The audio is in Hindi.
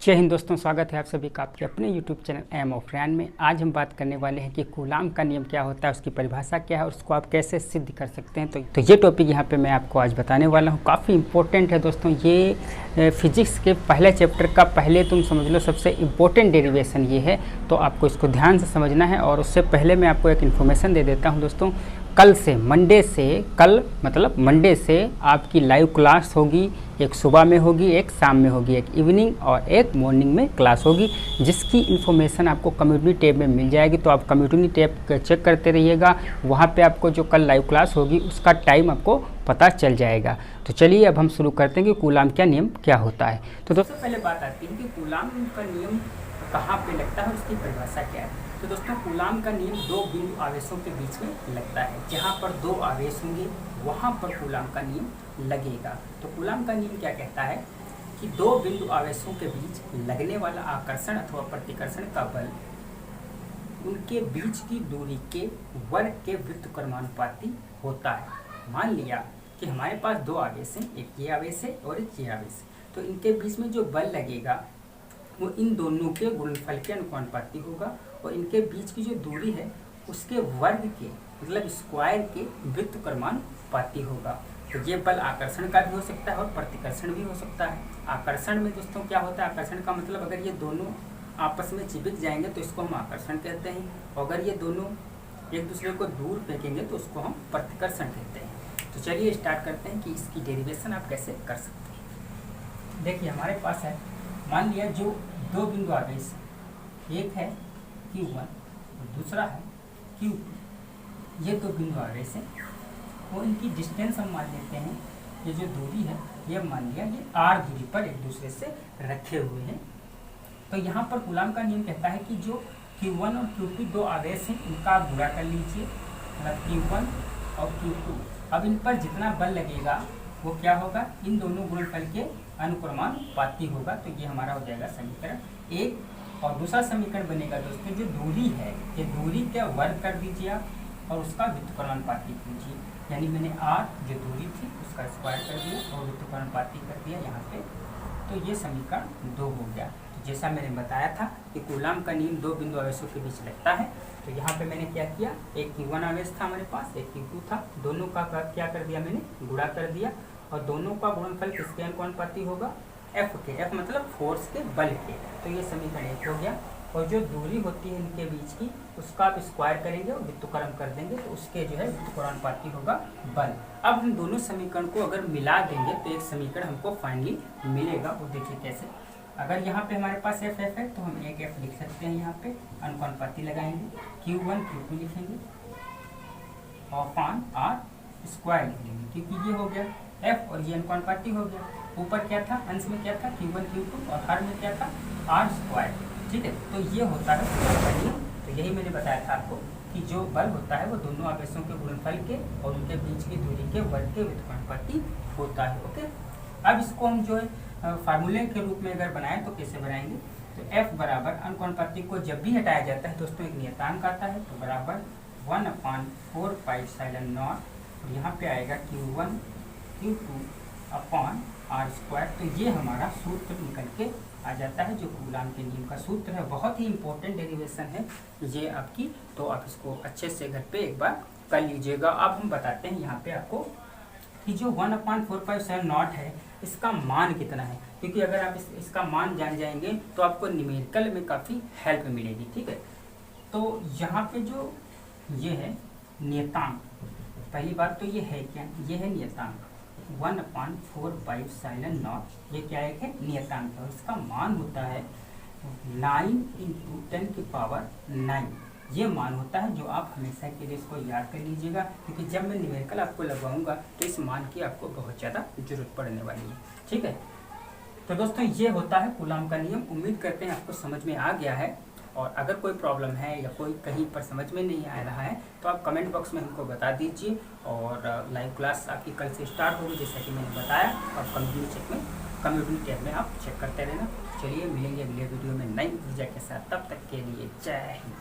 जय हिंद दोस्तों, स्वागत है आप सभी का आपके अपने YouTube चैनल एम ऑफ रैन में। आज हम बात करने वाले हैं कि कूलाम का नियम क्या होता है, उसकी परिभाषा क्या है और उसको आप कैसे सिद्ध कर सकते हैं। तो ये टॉपिक यहाँ पे मैं आपको आज बताने वाला हूँ। काफ़ी इंपॉर्टेंट है दोस्तों। ये फिजिक्स के पहले चैप्टर का पहले तुम समझ लो सबसे इम्पोर्टेंट डेरिवेशन ये है, तो आपको इसको ध्यान से समझना है। और उससे पहले मैं आपको एक इन्फॉर्मेशन दे देता हूँ दोस्तों। कल से मंडे से आपकी लाइव क्लास होगी। एक सुबह में होगी, एक शाम में होगी, एक इवनिंग और एक मॉर्निंग में क्लास होगी, जिसकी इन्फॉर्मेशन आपको कम्युनिटी टैब में मिल जाएगी। तो आप कम्युनिटी टैब चेक करते रहिएगा, वहाँ पे आपको जो कल लाइव क्लास होगी उसका टाइम आपको पता चल जाएगा। तो चलिए अब हम शुरू करते हैं कि कूलाम का नियम क्या होता है। तो दोस्तों पहले बात आती है कि कूलाम का नियम कहाँ पे लगता है और उसकी परिभाषा क्या है। तो दोस्तों कूलाम का नियम दो बिंदु आवेशों के बीच में लगता है। जहाँ पर दो आवेश होंगे वहाँ पर कूलाम का नियम लगेगा। तो कूलाम का नियम क्या कहता है कि दो बिंदु आवेशों के बीच लगने वाला आकर्षण अथवा प्रतिकर्षण का बल उनके बीच की दूरी के वर्ग के व्युत्क्रमानुपाती होता है। मान लिया कि हमारे पास दो आवेश हैं, एक ये आवेश है और एक ये आवेश है। तो इनके बीच में जो बल लगेगा वो इन दोनों के गुणनफल के अनुपाती होगा और इनके बीच की जो दूरी है उसके वर्ग के मतलब स्क्वायर के व्युत्क्रमानुपाती होगा। तो ये बल आकर्षण का भी हो सकता है और प्रतिकर्षण भी हो सकता है। आकर्षण में दोस्तों क्या होता है, आकर्षण का मतलब अगर ये दोनों आपस में चिपक जाएंगे तो इसको हम आकर्षण कहते हैं, और अगर ये दोनों एक दूसरे को दूर फेंकेंगे तो उसको हम प्रतिकर्षण कहते हैं। तो चलिए स्टार्ट करते हैं कि इसकी डेरिवेशन आप कैसे कर सकते हैं। देखिए हमारे पास है, मान लिया जो दो बिंदु आवेश, एक है Q1 और दूसरा है Q2। ये दो बिंदु आवेश हैं और इनकी डिस्टेंस हम मान लेते हैं, ये जो दूरी है ये मान लिया ये r दूरी पर एक दूसरे से रखे हुए हैं। तो यहाँ पर कूलाम का नियम कहता है कि जो Q1 और Q2 दो आवेश हैं इनका आप गुणा कर लीजिए, मतलब Q1 और Q2। अब इन पर जितना बल लगेगा वो क्या होगा, इन दोनों गुणनफल के अनुक्रमानुपाती होगा। तो ये हमारा हो जाएगा समीकरण एक। और दूसरा समीकरण बनेगा दोस्तों, जो दूरी है ये दूरी का वर्ग कर दीजिए आप और उसका व्युत्क्रमानुपाती कीजिए। यानी मैंने r जो दूरी थी उसका स्क्वायर कर दिया और व्युत्क्रमानुपाती कर दिया यहाँ पे। तो ये समीकरण 2 हो गया। तो जैसा मैंने बताया था कि कूलाम का नियम दो बिंदु आवेशों के बीच लगता है। तो यहाँ पे मैंने क्या किया, एक Q1 आवेश था हमारे पास, एक Q2 था, दोनों का क्या कर दिया मैंने, गुणा कर दिया। और दोनों का गुणनफल किसके अनुपाती होगा, F के। F मतलब फोर्स के, बल के। तो ये समीकरण 1 हो गया। और जो दूरी होती है इनके बीच की उसका आप स्क्वायर करेंगे और व्युत्क्रम कर देंगे तो उसके जो है व्युत्क्रमानुपाती होगा बल। अब हम दोनों समीकरण को अगर मिला देंगे तो एक समीकरण हमको फाइनली मिलेगा। वो देखिए कैसे। अगर यहाँ पे हमारे पास F है तो हम एक F लिख सकते हैं, यहाँ पे अनुपाती लगाएंगे, Q1 Q2 लिखेंगे और पान R स्क्वायर लिखेंगे, क्योंकि ये हो गया F और ये अनुपाती हो गया। ऊपर क्या था, अंश में क्या था, Q1 Q2 और हर में क्या था, R स्क्वायर। ठीक है, तो ये होता है बल। तो यही मैंने बताया था आपको कि जो बल होता है वो दोनों आवेशों के गुणनफल के और उनके बीच की दूरी के वर्ग के व्युत्क्रमानुपाती होता है। ओके, अब इसको हम जो है फार्मूले के रूप में अगर बनाएं तो कैसे बनाएंगे, तो F बराबर अनुपाती को जब भी हटाया जाता है दोस्तों एक नियतांक आता है, तो बराबर 1/4πε0 और यहाँ पे आएगा Q1 Q2 upon R square. तो ये हमारा सूत्र निकल के आ जाता है, जो कूलाम के नियम का सूत्र है। बहुत ही इंपॉर्टेंट डेरिवेशन है ये आपकी, तो आप इसको अच्छे से घर पे एक बार कर लीजिएगा। अब हम बताते हैं यहाँ पे आपको कि जो 1/4πε0 है इसका मान कितना है, क्योंकि अगर आप इसका मान जान जाएंगे तो आपको न्यूमेरिकल में काफ़ी हेल्प मिलेगी। ठीक है, तो यहाँ पे जो ये है नियतांक, पहली बात तो ये है क्या, ये है नियतांक 1/4πε0। ये क्या है, नियतांक है और इसका मान होता है 9 × 10⁹। ये मान होता है, जो आप हमेशा के लिए इसको याद कर लीजिएगा, क्योंकि जब मैं न्यूमेरिकल आपको लगवाऊंगा तो इस मान की आपको बहुत ज़्यादा जरूरत पड़ने वाली है। ठीक है, तो दोस्तों ये होता है कूलाम का नियम। उम्मीद करते हैं आपको समझ में आ गया है। और अगर कोई प्रॉब्लम है या कोई कहीं पर समझ में नहीं आ रहा है तो आप कमेंट बॉक्स में हमको बता दीजिए। और लाइव क्लास आपकी कल से स्टार्ट होगी जैसा कि मैंने बताया, और कम्युनिटी टैब में आप चेक करते रहना। चलिए मिलेंगे अगले वीडियो में नई ऊर्जा के साथ, तब तक के लिए जय हिंद।